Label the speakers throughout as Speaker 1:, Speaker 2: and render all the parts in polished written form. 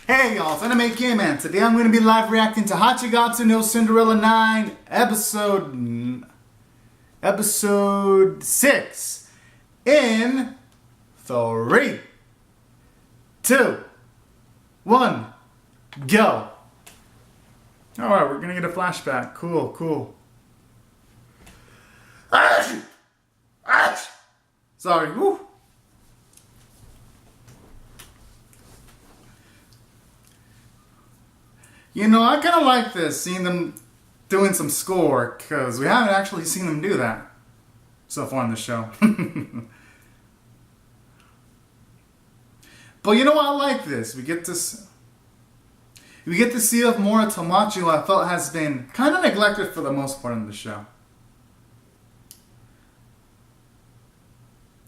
Speaker 1: Hey y'all, it's Anime K-Man. Today I'm going to be live reacting to Hachigatsu no Cinderella 9 episode 6 in 3, 2, 1, go. Alright, we're going to get a flashback. Cool. Sorry, woo. You know, I kind of like this, seeing them doing some schoolwork, because we haven't actually seen them do that so far in the show. But you know what, I like this. We get to see of more Tomochi, who I felt has been kind of neglected for the most part in the show.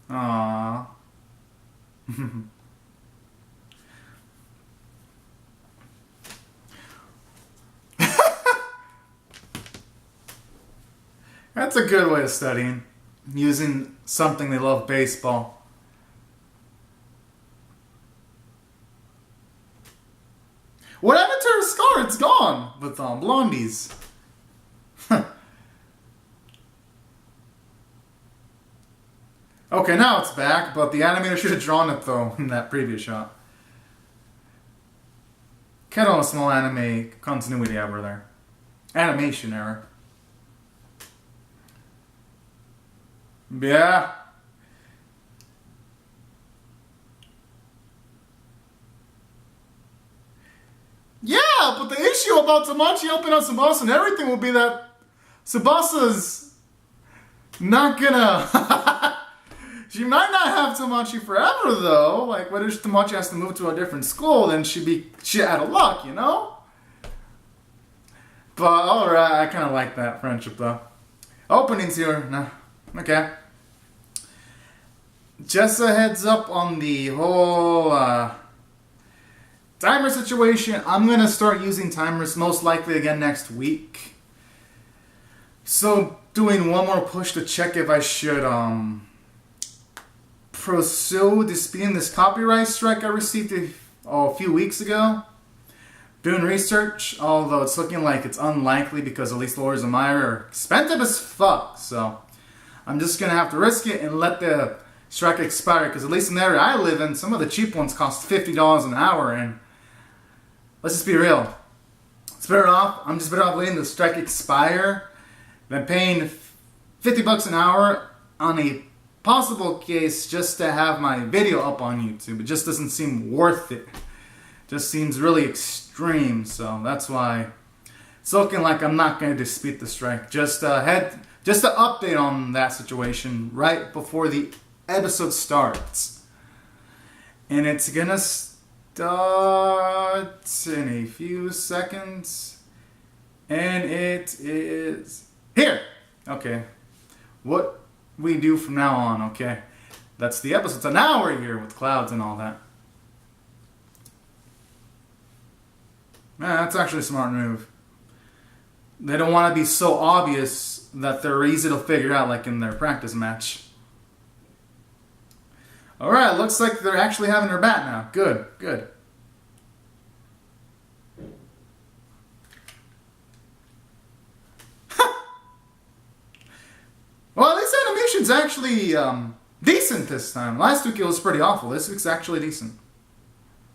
Speaker 1: Aww. That's a good way of studying, using something they love, baseball. What happened to her scar? It's gone with blondies. Okay, now it's back, but the animator should have drawn it though in that previous shot. Kind of a small anime continuity error there. Animation error. Yeah. Yeah, but the issue about Tomochi helping out Tsubasa and everything will be that Tsubasa's not gonna... She might not have Tomochi forever though. Like, what if Tomochi has to move to a different school, then she out of luck, you know? But alright, I kinda like that friendship though. Openings here. Nah. Okay. Just a heads up on the whole timer situation. I'm going to start using timers most likely again next week. So doing one more push to check if I should pursue disputing this copyright strike I received a few weeks ago. Doing research, although it's looking like it's unlikely because at least lawyers in my area are expensive as fuck. So I'm just going to have to risk it and let the strike expire, because at least in the area I live in, some of the cheap ones cost $50 an hour, and let's just be real. I'm just better off letting the strike expire than paying $50 an hour on a possible case just to have my video up on YouTube. It just doesn't seem worth it. Just seems really extreme, so that's why it's looking like I'm not going to dispute the strike. Just an update on that situation right before the episode starts. And it's gonna start in a few seconds. And it is here! Okay. What we do from now on, okay. That's the episode. So now we're here with clouds and all that. Man, that's actually a smart move. They don't want to be so obvious that they're easy to figure out, like in their practice match. Alright, looks like they're actually having her bat now. Good. Well, this animation's actually decent this time. Last week it was pretty awful. This week's actually decent.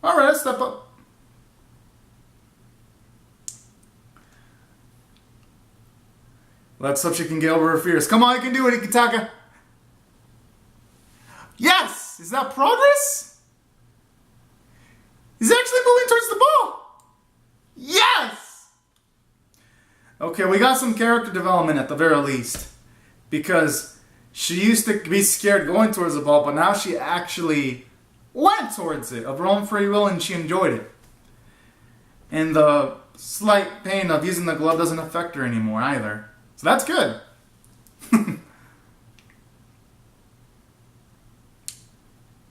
Speaker 1: Alright, let's step up. Let's hope she can get over her fears. Come on, you can do it, Ikitaka. Yes! Is that progress? He's actually moving towards the ball! Yes! Okay, we got some character development at the very least. Because she used to be scared going towards the ball, but now she actually went towards it of her own free will and she enjoyed it. And the slight pain of using the glove doesn't affect her anymore either. So that's good.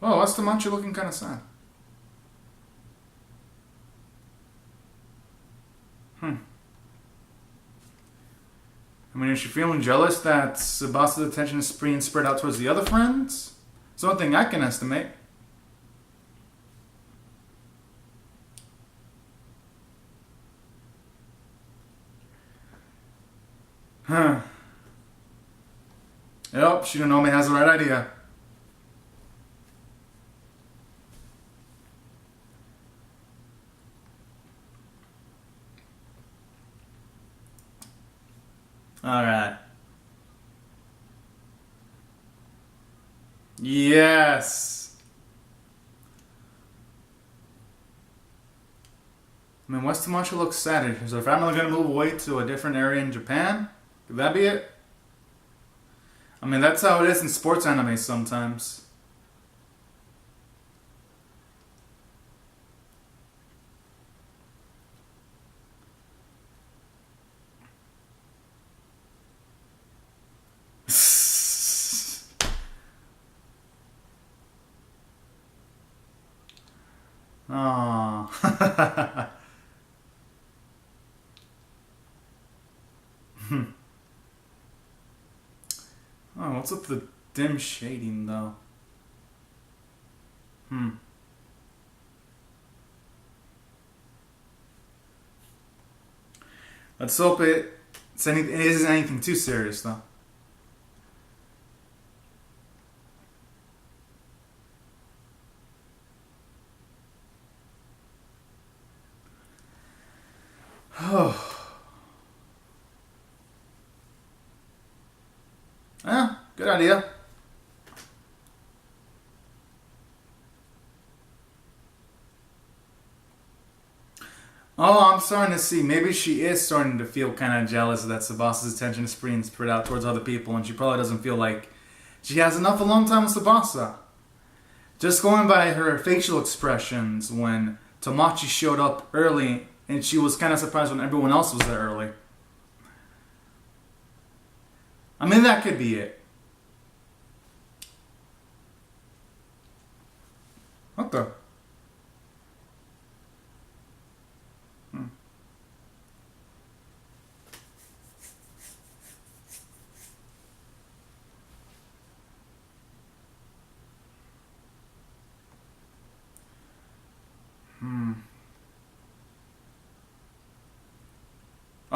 Speaker 1: Oh, that's Tomochi looking kind of sad. I mean, is she feeling jealous that Tsubasa's attention is being spread out towards the other friends? It's one thing I can estimate. Huh. Yep, she normally has the right idea. Alright. Yes! I mean, what's too much to look sad? Is her family gonna move away to a different area in Japan? Could that be it? I mean, that's how it is in sports anime sometimes. Oh. Oh, what's with the dim shading though? Let's hope it isn't anything too serious though. Oh. Yeah, good idea. Oh, I'm starting to see. Maybe she is starting to feel kind of jealous that Tsubasa's attention is being spread out towards other people, and she probably doesn't feel like she has enough alone time with Tsubasa. Just going by her facial expressions when Tomochi showed up early, and she was kind of surprised when everyone else was there early. I mean, that could be it. What the?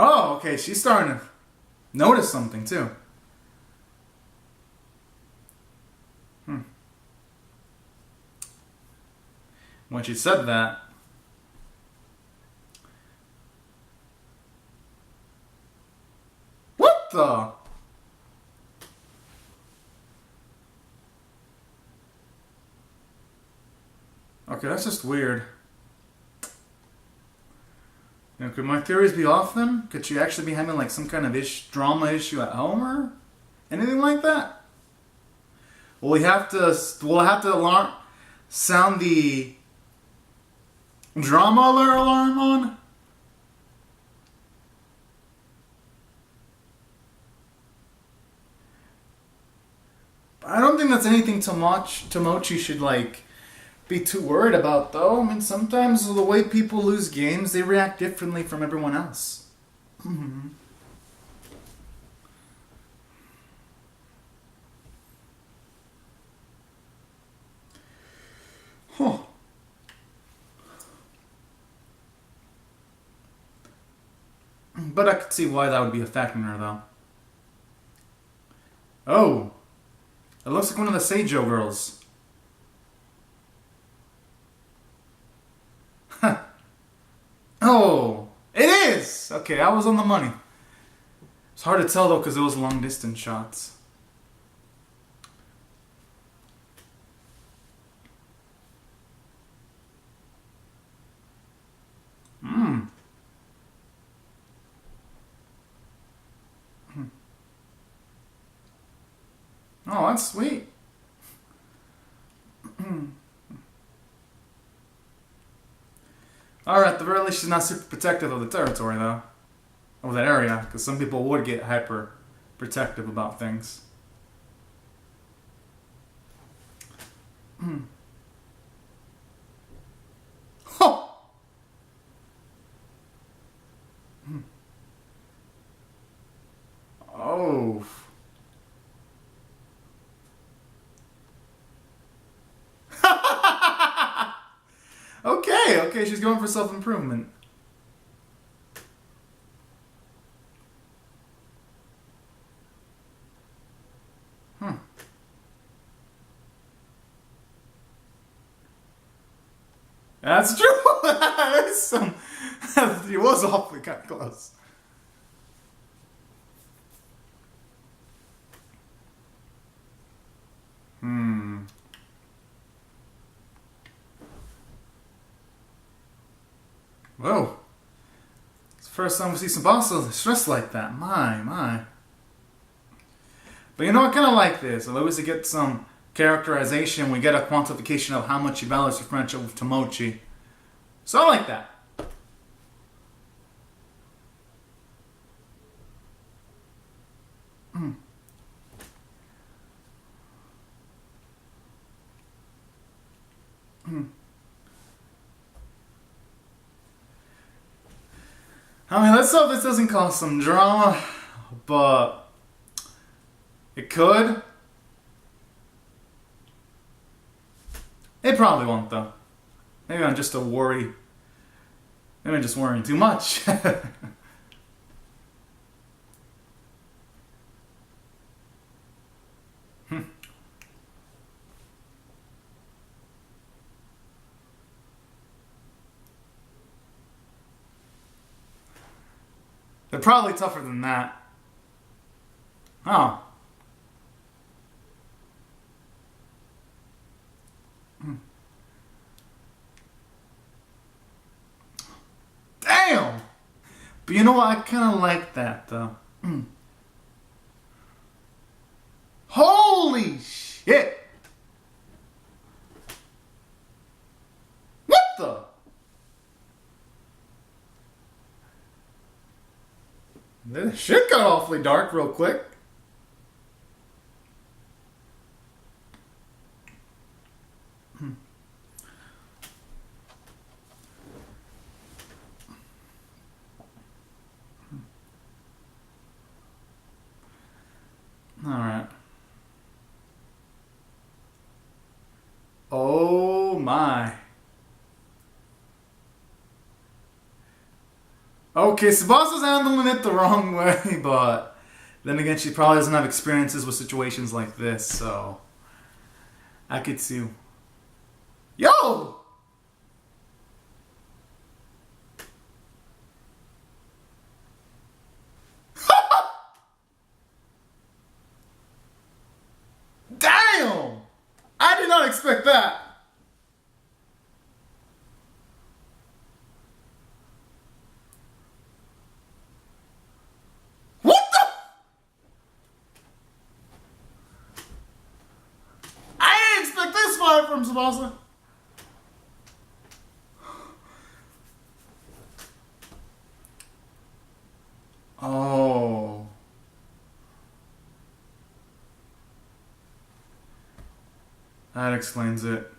Speaker 1: Oh, okay, she's starting to notice something too. When she said that, what the? Okay, that's just weird. Now, could my theories be off then? Could she actually be having like some kind of drama issue at home or anything like that? Will we have to? We'll have to sound the drama alert alarm on? I don't think that's anything Tomochi should like be too worried about though. I mean, sometimes the way people lose games, they react differently from everyone else. Huh. But I could see why that would be affecting her though. Oh. It looks like one of the Seijo girls. Huh. Oh, it is! Okay, I was on the money. It's hard to tell though because it was long distance shots. Oh, that's sweet. Alright, at the very least she's not super protective of the territory though. Of that area, because some people would get hyper protective about things. Huh. Oh. Okay, she's going for self-improvement. That's true. There's some. He was awfully kind of close. Whoa. It's the first time we see Tsubasa stressed like that. My. But you know, I kind of like this. At least we get some characterization. We get a quantification of how much he values her friendship with Tomochi. So I like that. I mean, let's hope this doesn't cause some drama, but it could. It probably won't, though. Maybe I'm just a worry. Maybe I'm just worrying too much. They're probably tougher than that. Oh. Damn! But you know what? I kind of like that, though. Holy shit! What the? This shit got awfully dark real quick. Alright. Oh my. Okay, Tsubasa's handling it the wrong way, but then again, she probably doesn't have experiences with situations like this, so I could see. Yo! Damn! I did not expect that. What the? I didn't expect this far from Tsubasa. Oh. That explains it.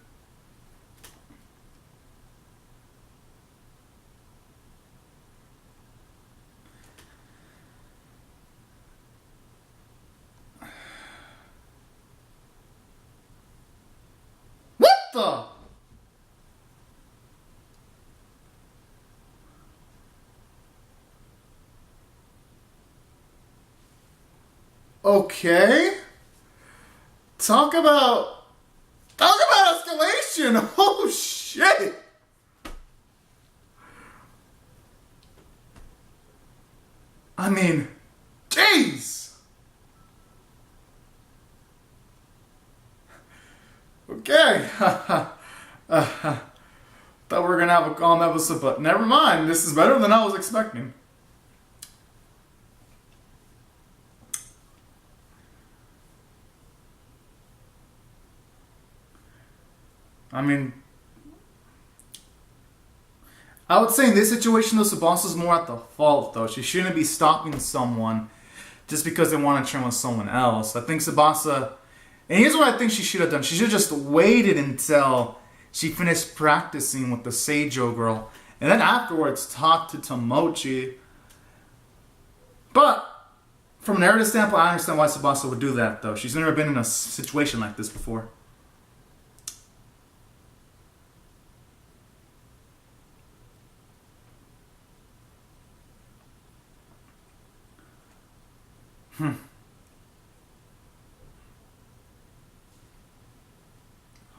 Speaker 1: What the? Okay. Talk about escalation. Oh shit. I mean, jeez. Okay. Thought we were gonna have a calm episode, but never mind. This is better than I was expecting. I mean, I would say in this situation, though, Tsubasa's more at the fault, though. She shouldn't be stopping someone just because they want to train with someone else. I think Tsubasa, and here's what I think she should have done. She should have just waited until she finished practicing with the Seijo girl, and then afterwards talk to Tomochi. But from an narrative standpoint, I understand why Tsubasa would do that, though. She's never been in a situation like this before.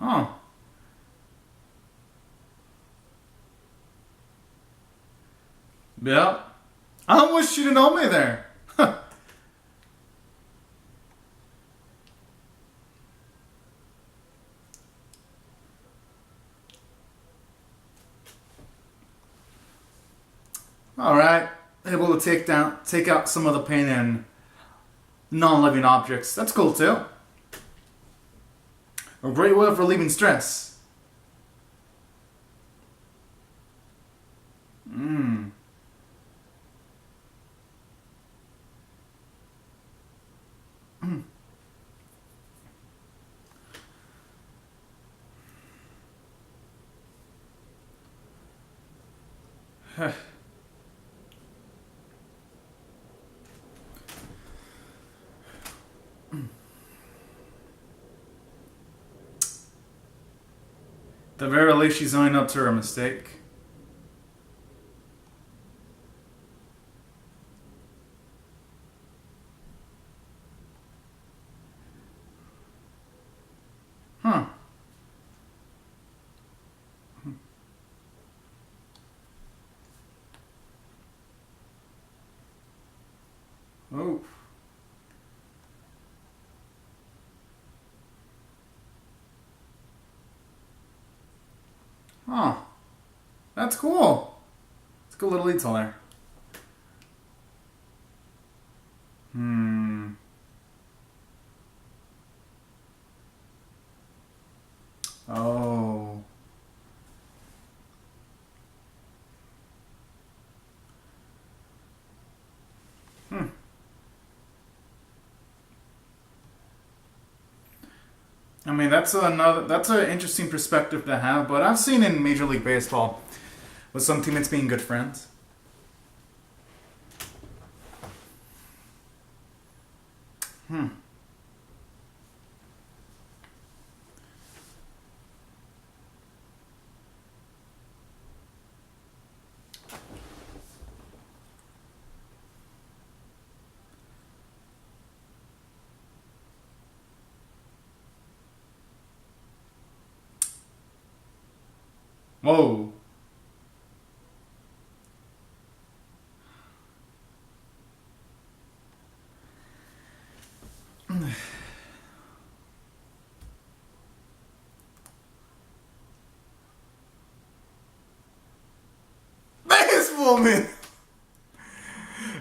Speaker 1: Huh. Yep. I wish she'd have known me there. Alright. Able to take out some of the pain in non-living objects. That's cool too. A great way of relieving stress. Mmm. The very least, she's owning up to her mistake. Huh. Oh. Huh. That's cool. It's a cool little detail there. Hmm. Oh. Hmm. I mean, that's an interesting perspective to have, but I've seen in Major League Baseball with some teammates being good friends. Hmm. Whoa. This woman!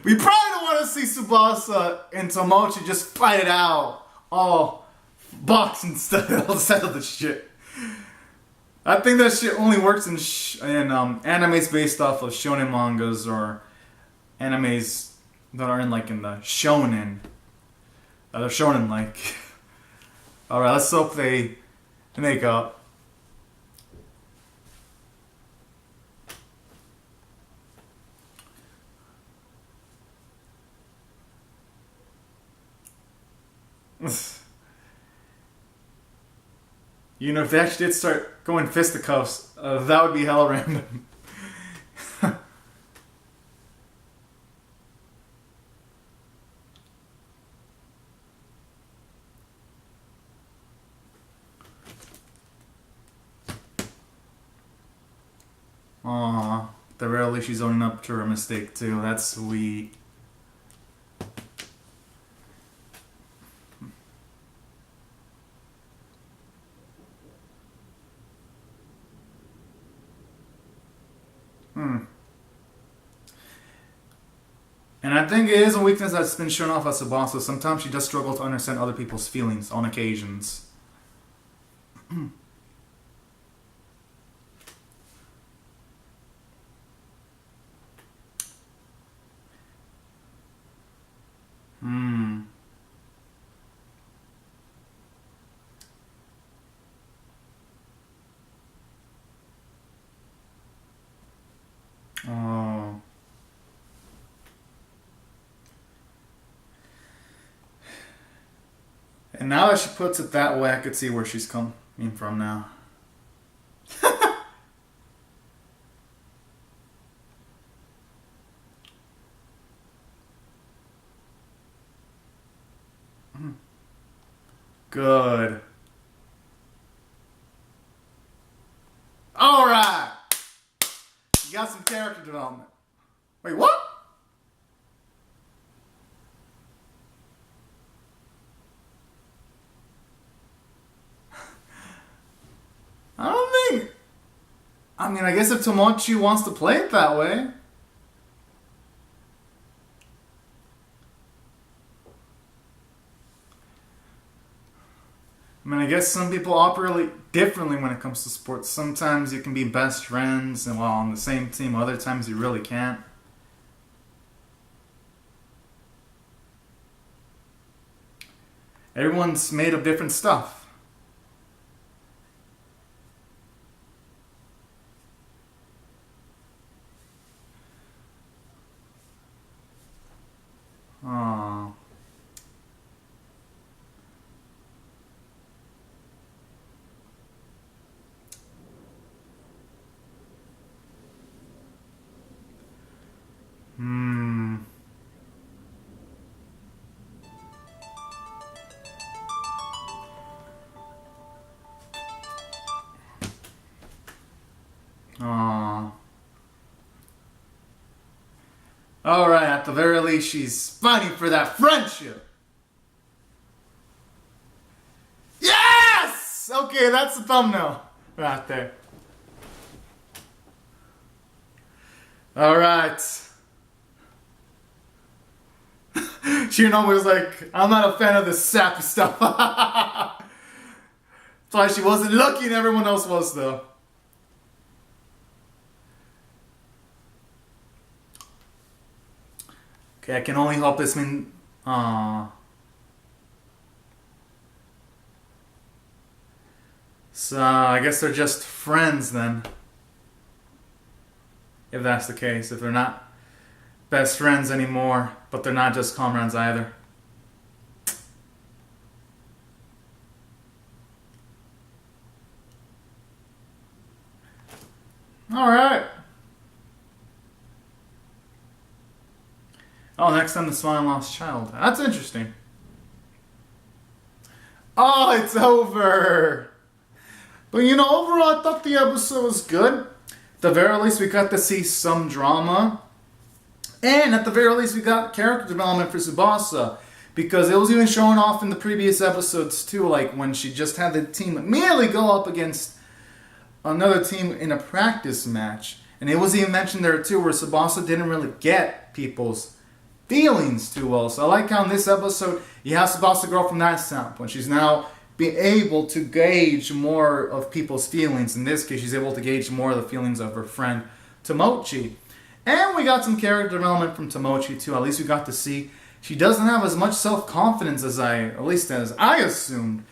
Speaker 1: We probably don't want to see Tsubasa and Tomochi just fight it out. All boxing style, all this shit. I think that shit only works in animes based off of shonen mangas or animes that are in the shonen. That are shonen like. Alright, let's hope they make up. You know, if they actually did start going fisticuffs, that would be hella random. Aw, the rarely she's owning up to her mistake too. That's sweet. And I think it is a weakness that's been shown off as Tsubasa. Sometimes she does struggle to understand other people's feelings on occasions. Oh. And now that she puts it that way, I could see where she's coming from now. Good. Alright! You got some character development. Wait, what? I don't think... I mean, I guess if Tomochi wants to play it that way. I mean, I guess some people operate differently when it comes to sports. Sometimes you can be best friends and while on the same team, other times you really can't. Everyone's made of different stuff. Aww. Aww. Alright, at the very least, she's fighting for that friendship. Yes! Okay, that's the thumbnail right there. Alright. Shino was like, I'm not a fan of this sappy stuff. That's why she wasn't looking, everyone else was though. Okay, I can only hope this means... So, I guess they're just friends then. If that's the case. If they're not best friends anymore, but they're not just comrades either. Alright. Oh, next time the Smiling Lost Child. That's interesting. Oh, it's over! But you know, overall I thought the episode was good. At the very least we got to see some drama. And at the very least we got character development for Tsubasa. Because it was even showing off in the previous episodes too, like when she just had the team immediately go up against another team in a practice match. And it was even mentioned there too where Tsubasa didn't really get people's feelings too well. So I like how in this episode you have Tsubasa grow from that standpoint. She's now being able to gauge more of people's feelings. In this case, she's able to gauge more of the feelings of her friend Tomochi. And we got some character development from Tomochi too. At least we got to see she doesn't have as much self-confidence as I assumed.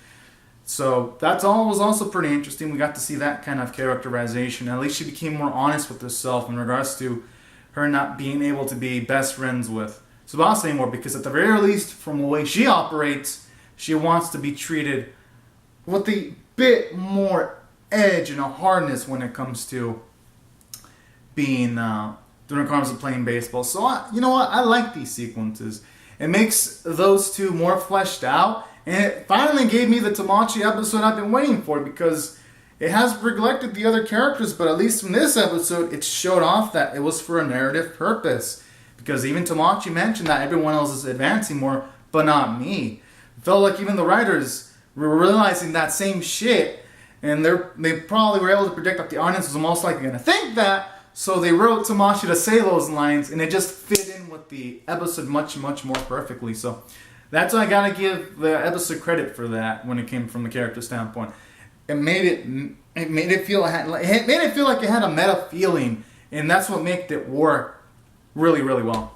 Speaker 1: So that's all was also pretty interesting. We got to see that kind of characterization. At least she became more honest with herself in regards to her not being able to be best friends with Tsubasa anymore, because at the very least, from the way she operates, she wants to be treated with a bit more edge and a hardness when it comes to being, when it comes to playing baseball. So, you know what? I like these sequences. It makes those two more fleshed out, and it finally gave me the Tomochi episode I've been waiting for, because it has neglected the other characters, but at least in this episode, it showed off that it was for a narrative purpose. Because even Tomochi mentioned that everyone else is advancing more, but not me. It felt like even the writers were realizing that same shit, and they probably were able to predict that the audience was most likely going to think that, so they wrote Tomochi to say those lines, and it just fit in with the episode much, much more perfectly. So that's why I gotta give the episode credit for that when it came from the character standpoint. It made it feel like it had a meta feeling, and that's what made it work really, really well.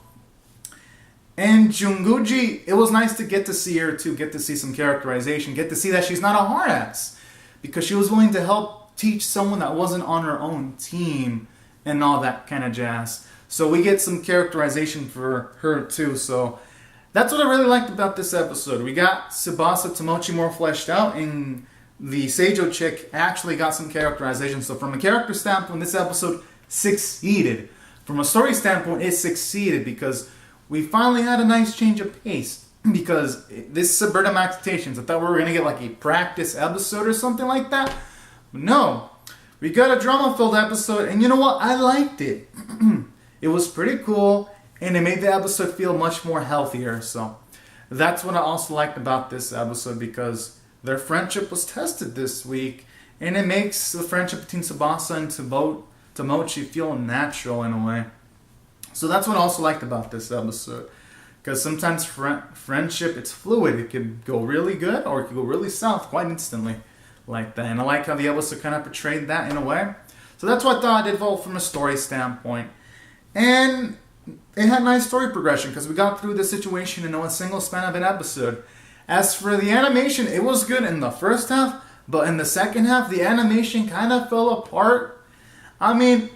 Speaker 1: And Junguji, it was nice to get to see her too, get to see some characterization, get to see that she's not a hard ass, because she was willing to help teach someone that wasn't on her own team and all that kind of jazz. So we get some characterization for her too. So that's what I really liked about this episode. We got Tsubasa Tomochi more fleshed out, and the Seijo chick actually got some characterization. So from a character standpoint, this episode succeeded. From a story standpoint, it succeeded because we finally had a nice change of pace. Because this subverted my expectations. I thought we were going to get like a practice episode or something like that. But no. We got a drama-filled episode, and you know what? I liked it. It was pretty cool, and it made the episode feel much more healthier. So that's what I also liked about this episode, because their friendship was tested this week, and it makes the friendship between Tsubasa and Tomochi feel natural in a way. So that's what I also liked about this episode. Because sometimes friendship, it's fluid. It could go really good or it could go really south quite instantly like that. And I like how the episode kind of portrayed that in a way. So that's what I thought I did vote from a story standpoint. And it had nice story progression because we got through the situation in a single span of an episode. As for the animation, it was good in the first half, but in the second half, the animation kind of fell apart. I mean,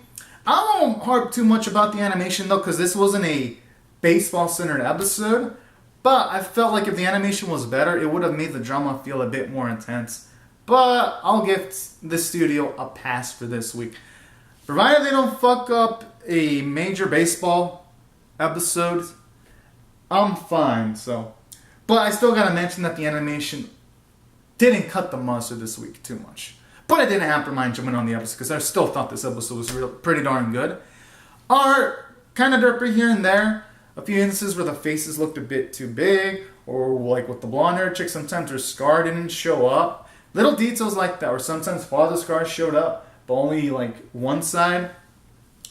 Speaker 1: I won't harp too much about the animation though, because this wasn't a baseball-centered episode. But I felt like if the animation was better, it would have made the drama feel a bit more intense. But I'll give the studio a pass for this week. Provided they don't fuck up a major baseball episode, I'm fine. But I still gotta mention that the animation didn't cut the mustard this week too much. But I didn't hamper my enjoyment on the episode because I still thought this episode was pretty darn good. Art, kind of derpy here and there. A few instances where the faces looked a bit too big, or like with the blonde hair chick, sometimes her scar didn't show up. Little details like that, or sometimes father scars showed up, but only like one side.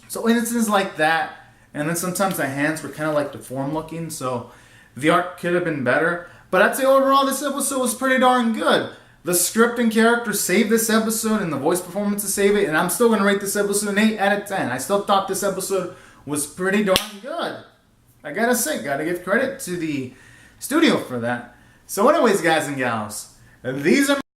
Speaker 1: So instances like that, and then sometimes the hands were kind of like deformed looking, so the art could have been better. But I'd say overall this episode was pretty darn good. The script and characters saved this episode, and the voice performances save it, and I'm still going to rate this episode an 8 out of 10. I still thought this episode was pretty darn good. I gotta say, gotta give credit to the studio for that. So anyways, guys and gals, these are